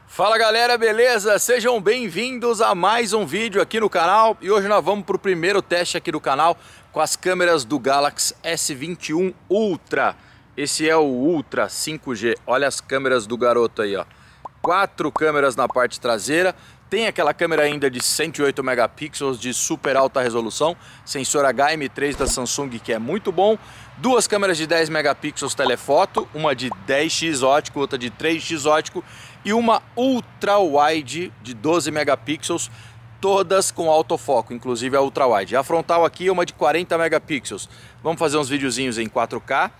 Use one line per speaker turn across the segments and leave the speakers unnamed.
Fala galera, beleza? Sejam bem-vindos a mais um vídeo aqui no canal. E hoje nós vamos para o primeiro teste aqui do canal com as câmeras do Galaxy S21 Ultra. Esse é o Ultra 5G. Olha as câmeras do garoto aí, ó. 4 câmeras na parte traseira. Tem aquela câmera ainda de 108 megapixels de super alta resolução, sensor HM3 da Samsung, que é muito bom. 2 câmeras de 10 megapixels telefoto, uma de 10x ótico, outra de 3x ótico e uma ultra wide de 12 megapixels, todas com autofoco, inclusive a ultra wide. A frontal aqui é uma de 40 megapixels. Vamos fazer uns videozinhos em 4K,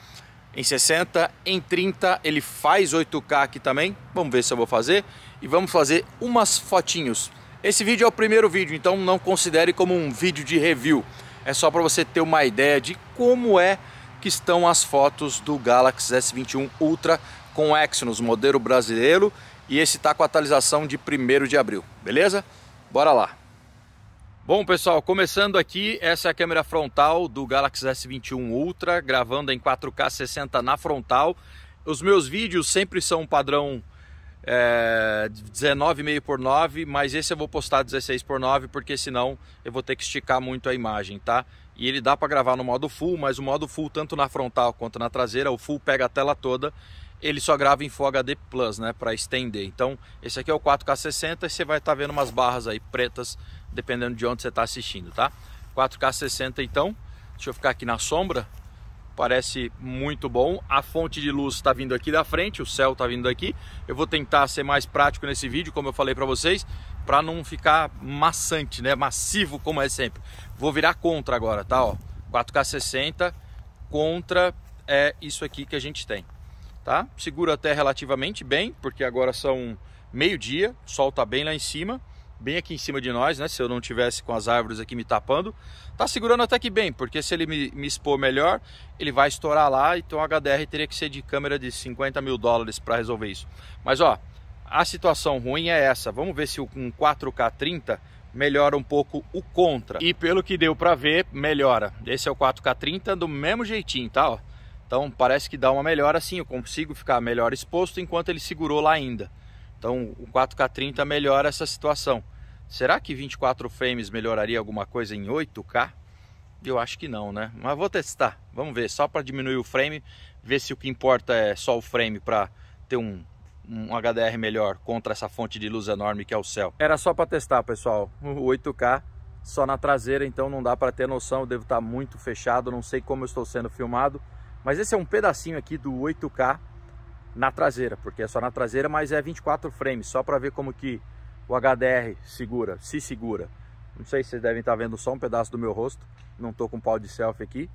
em 60, em 30, ele faz 8K aqui também. Vamos ver se eu vou fazer. E vamos fazer umas fotinhos. Esse vídeo é o primeiro vídeo, então não considere como um vídeo de review. É só para você ter uma ideia de como é que estão as fotos do Galaxy S21 Ultra com Exynos, modelo brasileiro. E esse tá com atualização de 1º de abril, beleza? Bora lá! Bom pessoal, começando aqui, essa é a câmera frontal do Galaxy S21 Ultra, gravando em 4K 60 na frontal. Os meus vídeos sempre são padrão 19,5x9, mas esse eu vou postar 16x9, porque senão eu vou ter que esticar muito a imagem, tá? E ele dá para gravar no modo Full, mas o modo Full tanto na frontal quanto na traseira, o Full pega a tela toda, ele só grava em Full HD Plus, né, para estender. Então esse aqui é o 4K 60 e você vai estar vendo umas barras aí pretas, dependendo de onde você está assistindo, tá? 4K 60 então, deixa eu ficar aqui na sombra. Parece muito bom. A fonte de luz está vindo aqui da frente, o céu está vindo aqui. Eu vou tentar ser mais prático nesse vídeo, como eu falei para vocês, para não ficar maçante, né? Massivo como é sempre. Vou virar contra agora, tá? Ó, 4K 60 contra é isso aqui que a gente tem, tá? Segura até relativamente bem, porque agora são meio-dia, o sol está bem lá em cima, bem aqui em cima de nós, né? Se eu não tivesse com as árvores aqui me tapando, tá segurando até que bem, porque se ele me expor melhor, ele vai estourar lá, então o HDR teria que ser de câmera de 50 mil dólares para resolver isso. Mas ó, a situação ruim é essa. Vamos ver se um 4K 30 melhora um pouco o contra. E pelo que deu para ver, melhora. Esse é o 4K 30 do mesmo jeitinho, tá? Ó. Então parece que dá uma melhora assim, eu consigo ficar melhor exposto enquanto ele segurou lá ainda. Então o 4K 30 melhora essa situação. Será que 24 frames melhoraria alguma coisa em 8K? Eu acho que não, né? Mas vou testar. Vamos ver, só para diminuir o frame, ver se o que importa é só o frame para ter um HDR melhor contra essa fonte de luz enorme que é o céu. Era só para testar, pessoal. O 8K só na traseira, então não dá para ter noção. Eu devo estar muito fechado, não sei como eu estou sendo filmado. Mas esse é um pedacinho aqui do 8K na traseira, porque é só na traseira, mas é 24 frames, só para ver como que o HDR segura, se segura. Não sei se vocês devem estar vendo só um pedaço do meu rosto, não estou com pau de selfie aqui,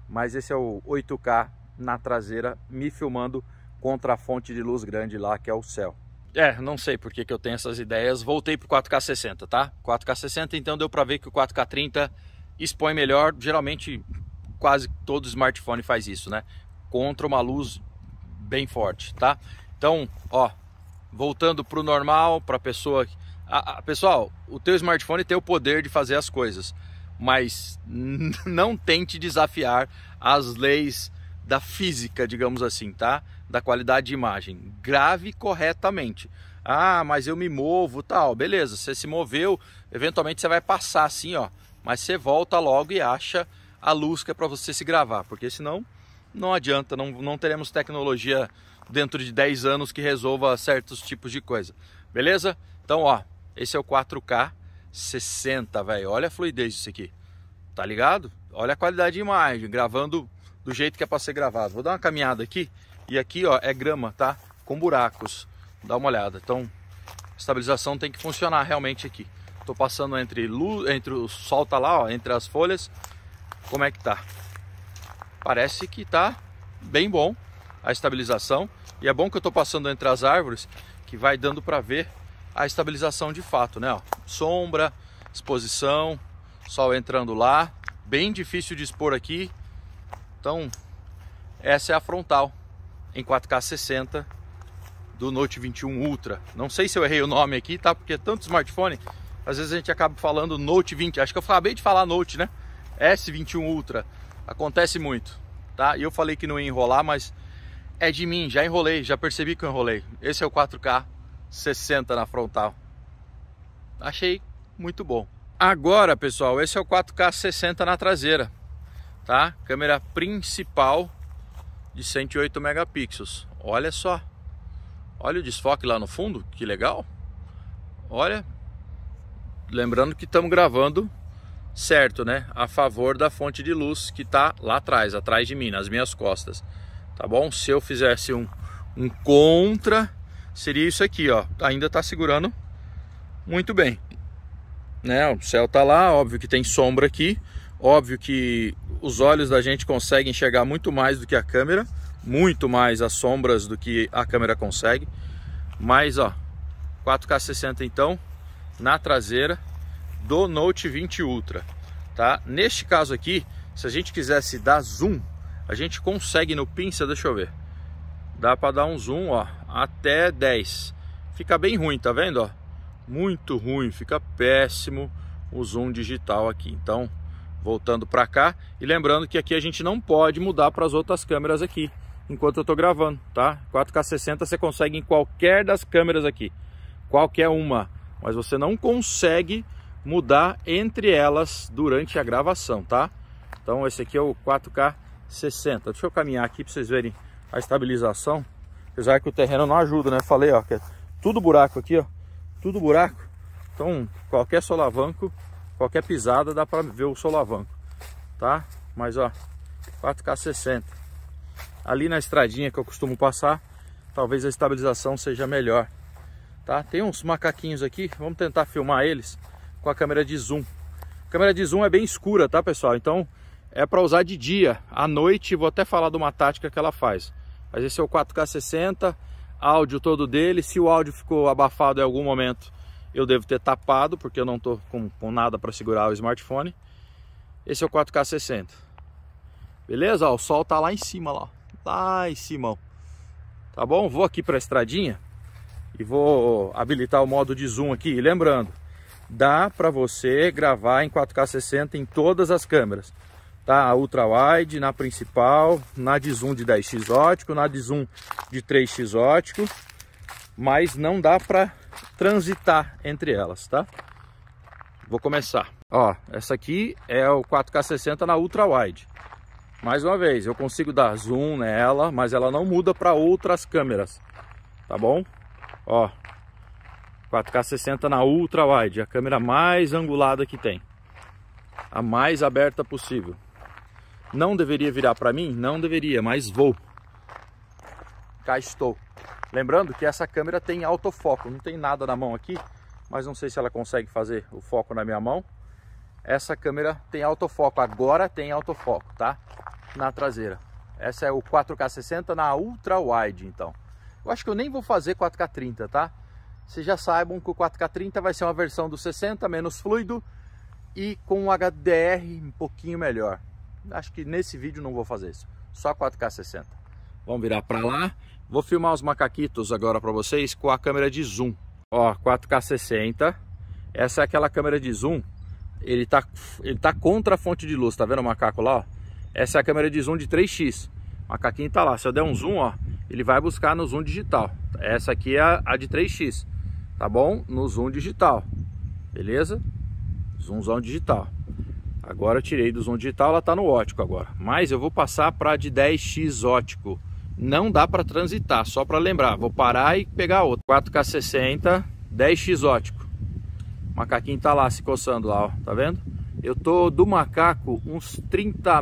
mas esse é o 8K na traseira, me filmando contra a fonte de luz grande lá, que é o céu. Não sei por que eu tenho essas ideias, voltei pro 4K 60, tá? 4K 60, então deu para ver que o 4K 30 expõe melhor, geralmente quase todo smartphone faz isso, né? Contra uma luz bem forte, tá? Então, ó, voltando pro normal, pra pessoa... Pessoal, o teu smartphone tem o poder de fazer as coisas, mas não tente desafiar as leis da física, digamos assim, tá? Da qualidade de imagem. Grave corretamente. Ah, mas eu me movo, tal. Beleza, você se moveu, eventualmente você vai passar assim, ó. Mas você volta logo e acha a luz que é para você se gravar, porque senão não adianta, não teremos tecnologia dentro de 10 anos que resolva certos tipos de coisa. Beleza? Então, ó, esse é o 4K 60, velho. Olha a fluidez disso aqui. Tá ligado? Olha a qualidade de imagem, gravando do jeito que é para ser gravado. Vou dar uma caminhada aqui. E aqui, ó, é grama, tá? Com buracos. Dá uma olhada. Então, a estabilização tem que funcionar realmente aqui. Tô passando entre o sol tá lá, ó, entre as folhas. Como é que tá? Parece que tá bem bom a estabilização. E é bom que eu tô passando entre as árvores, que vai dando para ver a estabilização de fato, né? Ó, sombra, exposição, sol entrando lá. Bem difícil de expor aqui. Então, essa é a frontal em 4K 60 do Note 21 Ultra. Não sei se eu errei o nome aqui, tá? Porque é tanto smartphone, às vezes a gente acaba falando Note 20. Acho que eu acabei de falar Note, né? S21 Ultra. Acontece muito, tá? E eu falei que não ia enrolar, mas é de mim, já enrolei, já percebi que eu enrolei. Esse é o 4K 60 na frontal. Achei muito bom. Agora, pessoal, esse é o 4K 60 na traseira, tá? Câmera principal de 108 megapixels. Olha só. Olha o desfoque lá no fundo, que legal. Olha. Lembrando que estamos gravando certo, né? A favor da fonte de luz que está lá atrás de mim, nas minhas costas. Tá bom? Se eu fizesse um contra, seria isso aqui, ó. Ainda está segurando muito bem, né? O céu tá lá, óbvio que tem sombra aqui, óbvio que os olhos da gente conseguem enxergar muito mais do que a câmera, muito mais as sombras do que a câmera consegue. Mas ó, 4K 60 então na traseira do Note 20 Ultra, tá? Neste caso aqui, se a gente quisesse dar zoom, a gente consegue no pinça, deixa eu ver. Dá para dar um zoom, ó, até 10. Fica bem ruim, tá vendo, ó? Muito ruim, fica péssimo o zoom digital aqui. Então, voltando para cá e lembrando que aqui a gente não pode mudar para as outras câmeras aqui enquanto eu tô gravando, tá? 4K 60 você consegue em qualquer das câmeras aqui, qualquer uma, mas você não consegue mudar entre elas durante a gravação, tá? Então esse aqui é o 4K 60. Deixa eu caminhar aqui para vocês verem a estabilização, apesar que o terreno não ajuda, né? Falei, ó, que é tudo buraco aqui, ó. Tudo buraco, então qualquer solavanco, qualquer pisada dá para ver o solavanco, tá? Mas ó, 4K 60. Ali na estradinha que eu costumo passar, talvez a estabilização seja melhor, tá? Tem uns macaquinhos aqui, vamos tentar filmar eles com a câmera de zoom. A câmera de zoom é bem escura, tá, pessoal? Então é para usar de dia. À noite vou até falar de uma tática que ela faz. Mas esse é o 4K 60. Áudio todo dele. Se o áudio ficou abafado em algum momento, eu devo ter tapado, porque eu não tô com nada para segurar o smartphone. Esse é o 4K 60. Beleza? Ó, o sol tá lá em cima, lá em cima, ó. Tá bom? Vou aqui para a estradinha e vou habilitar o modo de zoom aqui. E lembrando, dá para você gravar em 4K 60 em todas as câmeras, tá? A ultra wide, na principal, na de zoom de 10x ótico, na de zoom de 3x ótico, mas não dá para transitar entre elas, tá? Vou começar. Ó, essa aqui é o 4K 60 na ultra wide. Mais uma vez, eu consigo dar zoom nela, mas ela não muda para outras câmeras, tá bom? Ó, 4K 60 na ultra wide, a câmera mais angulada que tem, a mais aberta possível. Não deveria virar para mim? Não deveria, mas vou. Cá estou. Lembrando que essa câmera tem autofoco. Não tem nada na mão aqui, mas não sei se ela consegue fazer o foco na minha mão. Essa câmera tem autofoco. Agora tem autofoco, tá? Na traseira. Essa é o 4K 60 na Ultra Wide, então. Eu acho que eu nem vou fazer 4K 30, tá? Vocês já saibam que o 4K 30 vai ser uma versão do 60, menos fluido e com um HDR um pouquinho melhor. Acho que nesse vídeo não vou fazer isso. Só 4K 60. Vamos virar para lá. Vou filmar os macaquitos agora para vocês com a câmera de zoom. Ó, 4K 60. Essa é aquela câmera de zoom. Ele tá contra a fonte de luz. Tá vendo o macaco lá? Ó? Essa é a câmera de zoom de 3x. O macaquinho tá lá. Se eu der um zoom, ó, ele vai buscar no zoom digital. Essa aqui é a de 3x. Tá bom? No zoom digital. Beleza? Zoomzão digital. Agora eu tirei do zoom digital, ela está no ótico agora. Mas eu vou passar para de 10x ótico. Não dá para transitar, só para lembrar. Vou parar e pegar outro. 4K 60, 10x ótico. O macaquinho tá lá se coçando lá, ó. Tá vendo? Eu tô do macaco uns 30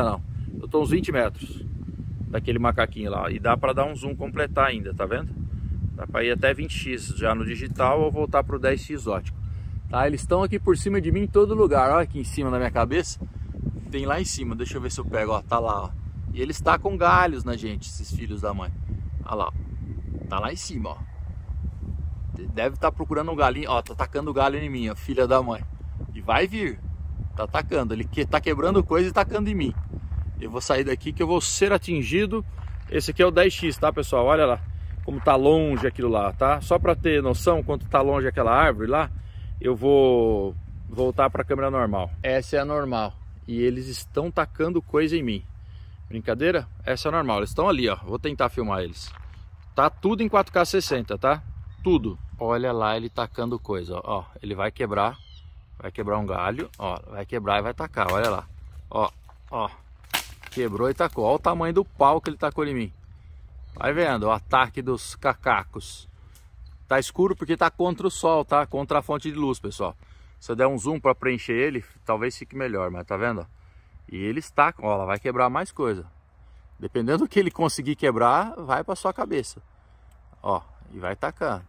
não. Eu tô uns 20 metros daquele macaquinho lá. E dá para dar um zoom completar ainda, tá vendo? Dá para ir até 20x já no digital ou voltar pro 10x ótico. Tá, eles estão aqui por cima de mim em todo lugar. Olha aqui em cima da minha cabeça. Tem lá em cima, deixa eu ver se eu pego, ó, tá lá, ó. E eles tacam galhos na gente, esses filhos da mãe. Olha lá, ó. Tá lá em cima, ó. Deve estar procurando um galinho, ó, tá tacando galho em mim, ó, filha da mãe. E vai vir, tá atacando, ele tá quebrando coisa e tacando em mim. Eu vou sair daqui que eu vou ser atingido. Esse aqui é o 10x, tá, pessoal? Olha lá como tá longe aquilo lá, tá? Só pra ter noção quanto tá longe aquela árvore lá, eu vou voltar para a câmera normal. Essa é a normal. E eles estão tacando coisa em mim. Brincadeira? Essa é a normal. Eles estão ali, ó. Vou tentar filmar eles. Tá tudo em 4K 60, tá? tudo. Olha lá ele tacando coisa, ó. Ele vai quebrar um galho, ó. Vai quebrar e vai tacar, olha lá. Ó, ó. Quebrou e tacou. Olha o tamanho do pau que ele tacou em mim. Vai vendo o ataque dos cacacos. Tá escuro porque tá contra o sol, tá? Contra a fonte de luz, pessoal. Se eu der um zoom para preencher ele, talvez fique melhor, mas tá vendo? E ele está, ó, ela vai quebrar mais coisa. Dependendo do que ele conseguir quebrar, vai para sua cabeça. Ó, e vai tacando.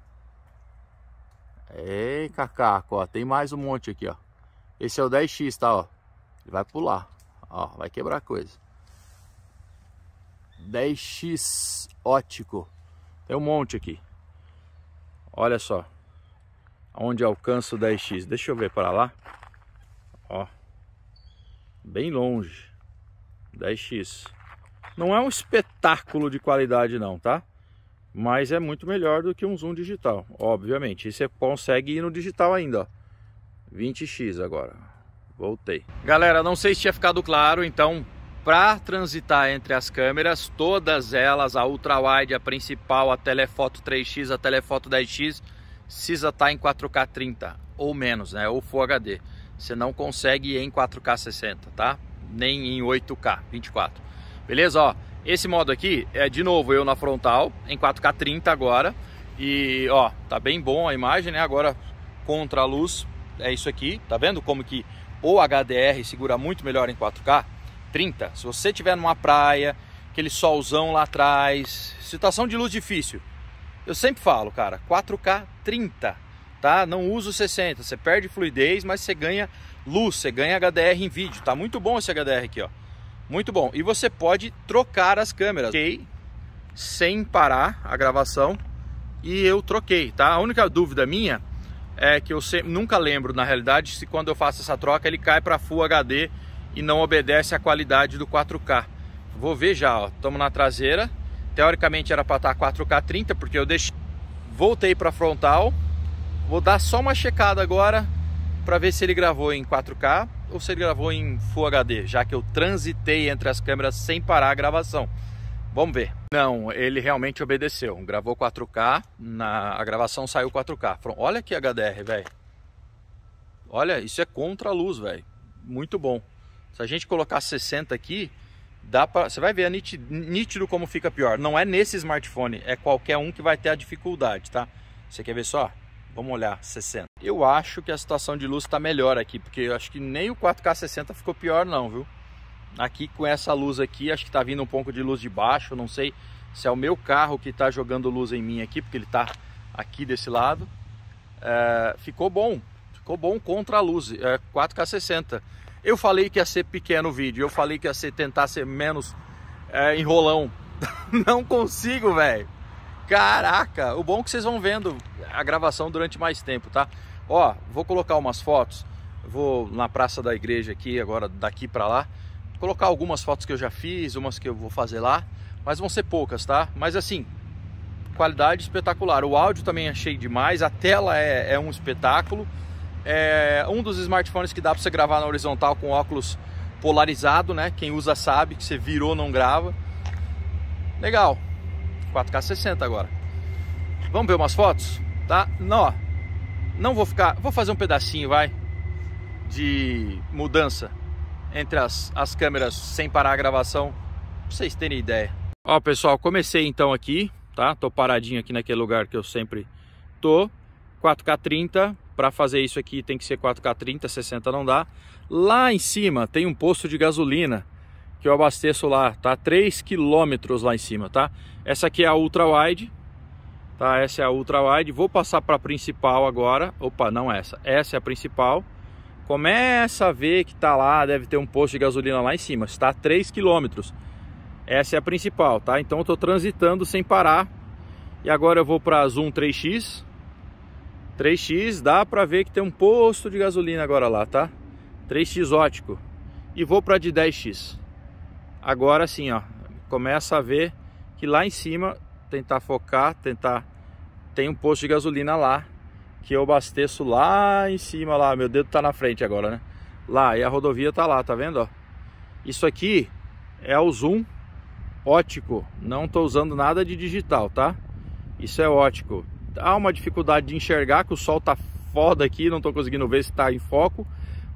Ei, cacaco, ó, tem mais um monte aqui, ó. Esse é o 10x, tá, ó. Ele vai pular, ó, vai quebrar coisa. 10x ótico. Tem um monte aqui. Olha só. Onde alcança o 10x. Deixa eu ver para lá. Ó. Bem longe. 10x. Não é um espetáculo de qualidade não, tá? Mas é muito melhor do que um zoom digital, obviamente. E você consegue ir no digital ainda, ó. 20x agora. Voltei. Galera, não sei se tinha ficado claro, então, para transitar entre as câmeras, todas elas, a ultra-wide, a principal, a telefoto 3x, a telefoto 10x, precisa estar em 4K 30 ou menos, né? Ou Full HD. Você não consegue ir em 4K 60, tá? Nem em 8K 24. Beleza? Ó, esse modo aqui é de novo eu na frontal, em 4K 30 agora. E ó, tá bem bom a imagem, né? Agora contra a luz, é isso aqui. Tá vendo como que o HDR segura muito melhor em 4K 30? Se você estiver numa praia, aquele solzão lá atrás, situação de luz difícil, eu sempre falo, cara, 4K 30, tá? Não usa o 60, você perde fluidez, mas você ganha luz, você ganha HDR em vídeo. Tá muito bom esse HDR aqui, ó. Muito bom. E você pode trocar as câmeras. Troquei sem parar a gravação e eu troquei, tá? A única dúvida minha é que eu nunca lembro, na realidade, se quando eu faço essa troca ele cai para Full HD e não obedece à qualidade do 4K. Vou ver já, ó. Estamos na traseira. Teoricamente era para estar 4K 30, porque eu deixei. Voltei para frontal. Vou dar só uma checada agora para ver se ele gravou em 4K ou se ele gravou em Full HD, já que eu transitei entre as câmeras sem parar a gravação. Vamos ver. Não, ele realmente obedeceu. Gravou 4K, a gravação saiu 4K. Olha que HDR, velho. Olha, isso é contra a luz, velho. Muito bom. Se a gente colocar 60 aqui, dá pra, você vai ver nítido como fica pior. Não é nesse smartphone, é qualquer um que vai ter a dificuldade, tá? Você quer ver só? Vamos olhar, 60. Eu acho que a situação de luz está melhor aqui, porque eu acho que nem o 4K 60 ficou pior não, viu? Aqui com essa luz aqui, acho que tá vindo um pouco de luz de baixo, não sei se é o meu carro que tá jogando luz em mim aqui, porque ele tá aqui desse lado. Ficou bom contra a luz, 4K 60. Eu falei que ia ser pequeno o vídeo, eu falei que ia tentar ser menos enrolão. Não consigo, velho. Caraca, o bom é que vocês vão vendo a gravação durante mais tempo, tá? Ó, vou colocar umas fotos, vou na praça da igreja aqui, agora daqui pra lá, colocar algumas fotos que eu já fiz, umas que eu vou fazer lá, mas vão ser poucas, tá? Mas assim, qualidade espetacular. O áudio também achei demais, a tela é um espetáculo. É um dos smartphones que dá pra você gravar na horizontal com óculos polarizado, né? Quem usa sabe que você virou, não grava. Legal. 4K 60 agora. Vamos ver umas fotos, tá? Não vou ficar, vou fazer um pedacinho, vai, de mudança entre as câmeras sem parar a gravação, pra vocês terem ideia. Ó, pessoal, comecei então aqui, tá? Tô paradinho aqui naquele lugar que eu sempre tô. 4K 30, para fazer isso aqui tem que ser 4K 30, 60 não dá. Lá em cima tem um posto de gasolina que eu abasteço lá, tá? 3 quilômetros lá em cima, tá? Essa aqui é a ultra wide, tá? Essa é a ultra wide. Vou passar para a principal agora. Opa, não essa. Essa é a principal. Começa a ver que tá lá, deve ter um posto de gasolina lá em cima. Está a 3 quilômetros. Essa é a principal, tá? Então eu tô transitando sem parar. E agora eu vou para Zoom 3x. 3x, dá para ver que tem um posto de gasolina agora lá, tá? 3x ótico. E vou para de 10x. Agora sim, ó, começa a ver que lá em cima, tentar focar, tem um posto de gasolina lá, que eu abasteço lá em cima, lá, meu dedo tá na frente agora, né? Lá, e a rodovia tá lá, tá vendo, ó? Isso aqui é o zoom ótico, não tô usando nada de digital, tá? Isso é ótico, há uma dificuldade de enxergar, que o sol tá foda aqui, não tô conseguindo ver se tá em foco.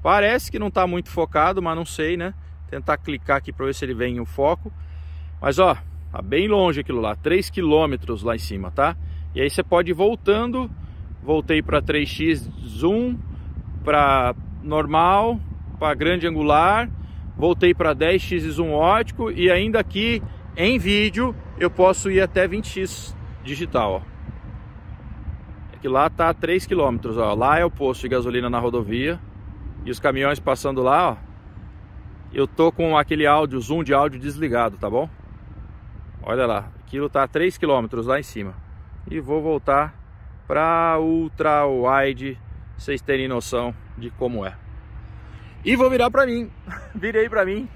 Parece que não tá muito focado, mas não sei, né? Tentar clicar aqui para ver se ele vem em foco. Mas ó, tá bem longe aquilo lá, 3 km lá em cima, tá? E aí você pode ir voltando. Voltei para 3x zoom, para normal, para grande angular. Voltei para 10x zoom ótico e ainda aqui em vídeo eu posso ir até 20x digital, ó. Aqui lá tá 3 km, ó. Lá é o posto de gasolina na rodovia e os caminhões passando lá, ó. Eu tô com aquele áudio, zoom de áudio desligado, tá bom? Olha lá, aquilo tá a 3 km lá em cima. E vou voltar para ultra wide, vocês terem noção de como é. E vou virar para mim. Virei para mim.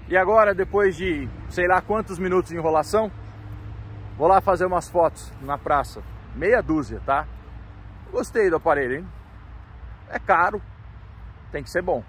E agora, depois de sei lá quantos minutos de enrolação, vou lá fazer umas fotos na praça. Meia dúzia, tá? Gostei do aparelho, hein? É caro, tem que ser bom.